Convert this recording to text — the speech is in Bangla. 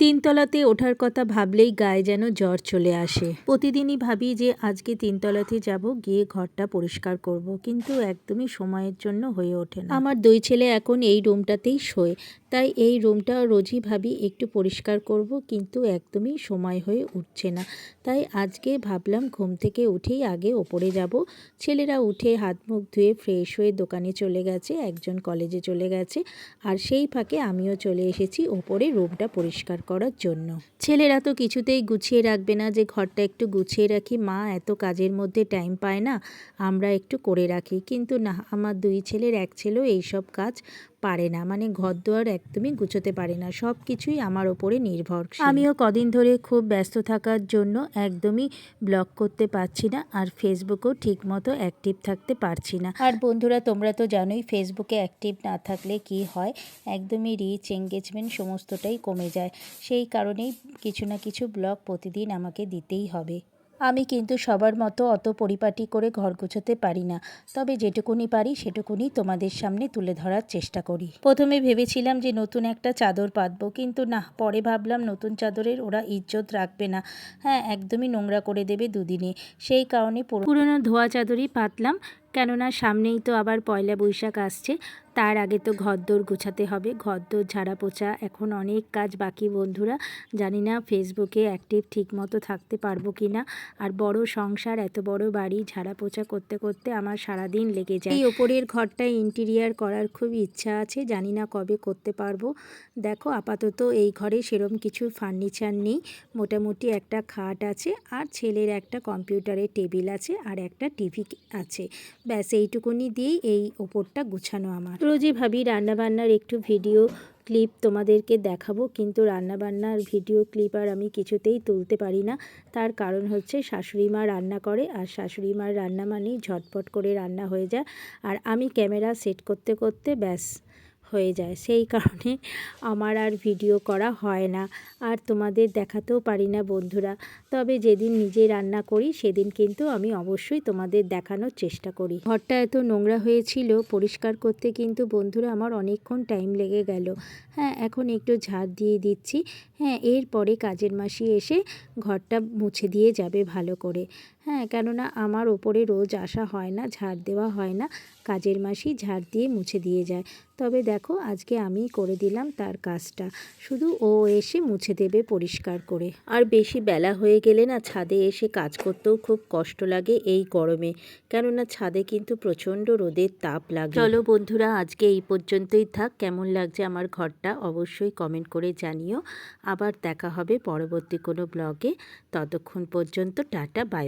তিনতলাতে ওঠার কথা ভাবলেই গায়ে যেন জ্বর চলে আসে। প্রতিদিনই ভাবি যে আজকে তিনতলাতে যাব, গিয়ে ঘরটা পরিষ্কার করব, কিন্তু একদমই সময়ের জন্য হয়ে ওঠে না। আমার দুই ছেলে এখন এই রুমটাতেই শোয়, তাই এই রুমটা রোজই ভাবি একটু পরিষ্কার করব, কিন্তু একদমই সময় হয়ে উঠছে না। তাই আজকে ভাবলাম ঘুম থেকে উঠেই আগে ওপরে যাব। ছেলেরা উঠে হাত মুখ ধুয়ে ফ্রেশ হয়ে দোকানে চলে গেছে, একজন কলেজে চলে গেছে, আর সেই ফাঁকে আমিও চলে এসেছি ওপরে রুমটা পরিষ্কার করার জন্য। ছেলেরা তো কিছুতেই গুছিয়ে রাখবে না যে ঘরটা একটু গুছিয়ে রাখি, মা এত কাজের মধ্যে টাইম পায় না, আমরা একটু করে রাখি। কিন্তু না, আমার দুই ছেলের এক ছেলেও এইসব কাজ পারে না, মানে ঘরদোয়ার একদমই গুছোতে পারে না, সব কিছুই আমার ওপরে নির্ভরশীল। আমিও কদিন ধরে খুব ব্যস্ত থাকার জন্য একদমই ব্লগ করতে পারছি না, আর ফেসবুকেও ঠিকমতো অ্যাক্টিভ থাকতে পারছি না। আর বন্ধুরা, তোমরা তো জানোই ফেসবুকে অ্যাক্টিভ না থাকলে কি হয়, একদমই রিচ এঙ্গেজমেন্ট সমস্তটাই কমে যায়। সেই কারণেই কিছু না কিছু ব্লগ প্রতিদিন আমাকে দিতেই হবে। আমি কিন্তু সবার মতো অত পরিপাটি করে ঘর গোছাতে পারি না, তবে যেটুকুনি পারি সেটুকুনি তোমাদের সামনে তুলে ধরার চেষ্টা করি। প্রথমে ভেবেছিলাম যে নতুন একটা চাদর পাতবো, কিন্তু না, পরে ভাবলাম নতুন চাদরের ওরা ইজ্জত রাখবে না, হ্যাঁ একদমই নোংরা করে দেবে দুদিনে। সেই কারণে পুরনো ধোয়া চাদরই পাতলাম, কেননা সামনেই তো আবার পয়লা বৈশাখ আসছে, তার আগে তো ঘরদোর গোছাতে হবে, ঘরদোর ঝাড়া পোছা, এখন অনেক কাজ বাকি বন্ধুরা। জানি না ফেসবুকে অ্যাক্টিভ ঠিকমতো থাকতে পারবো কি না, আর বড় সংসার, এত বড় বাড়ি, ঝাড়া পোছা করতে করতে আমার সারাদিন লেগে যায়। এই ওপরের ঘরটায় ইন্টেরিয়ার করার খুব ইচ্ছা আছে, জানি না কবে করতে পারবো। দেখো আপাতত এই ঘরে সেরম কিছু ফার্নিচার নেই, মোটামুটি একটা খাট আছে, আর ছেলের একটা কম্পিউটারের টেবিল আছে, আর একটা টিভি আছে, ব্যাস এইটুকুনি দিয়েই এই ওপরটা গুছানো আমার। রোজই ভাবি রান্নাবান্নার একটু ভিডিও ক্লিপ তোমাদেরকে দেখাবো, কিন্তু রান্নাবান্নার ভিডিও ক্লিপ আর আমি কিছুতেই তুলতে পারি না। তার কারণ হচ্ছে শাশুড়ি মা রান্না করে, আর শাশুড়ি মার রান্না মানেই ঝটপট করে রান্না হয়ে যায়, আর আমি ক্যামেরা সেট করতে করতে ব্যাস হয়ে যায়, সেই কারণে আমার আর ভিডিও করা হয় না, আর তোমাদের দেখাতেও পারি না বন্ধুরা। তবে যেদিন নিজে রান্না করি সেদিন কিন্তু আমি অবশ্যই তোমাদের দেখানোর চেষ্টা করি। ঘরটা এত নোংরা হয়েছিল, পরিষ্কার করতে কিন্তু বন্ধুরা আমার অনেকক্ষণ টাইম লেগে গেল। হ্যাঁ, এখন একটু ঝাড় দিয়ে দিচ্ছি। হ্যাঁ, এরপরে কাজের মাসি এসে ঘরটা মুছে দিয়ে যাবে ভালো করে। হ্যাঁ, কেননা আমার ওপরে রোজ আসা হয় না, ঝাড় দেওয়া হয় না, কাজের মাসি ঝাড় দিয়ে মুছে দিয়ে যায়। তবে দেখো আজকে আমি করে দিলাম তার কাজটা, শুধু ও এসে মুছে দেবে পরিষ্কার করে। আর বেশি বেলা হয়ে গেলে না ছাদে এসে কাজ করতেও খুব কষ্ট লাগে এই গরমে, কেননা ছাদে কিন্তু প্রচণ্ড রোদের তাপ লাগে। চলো বন্ধুরা, আজকে এই পর্যন্তই থাক। কেমন লাগছে আমার ঘরটা অবশ্যই কমেন্ট করে জানিও। আবার দেখা হবে পরবর্তী কোনো ব্লগে, ততক্ষণ পর্যন্ত টাটা, বাই।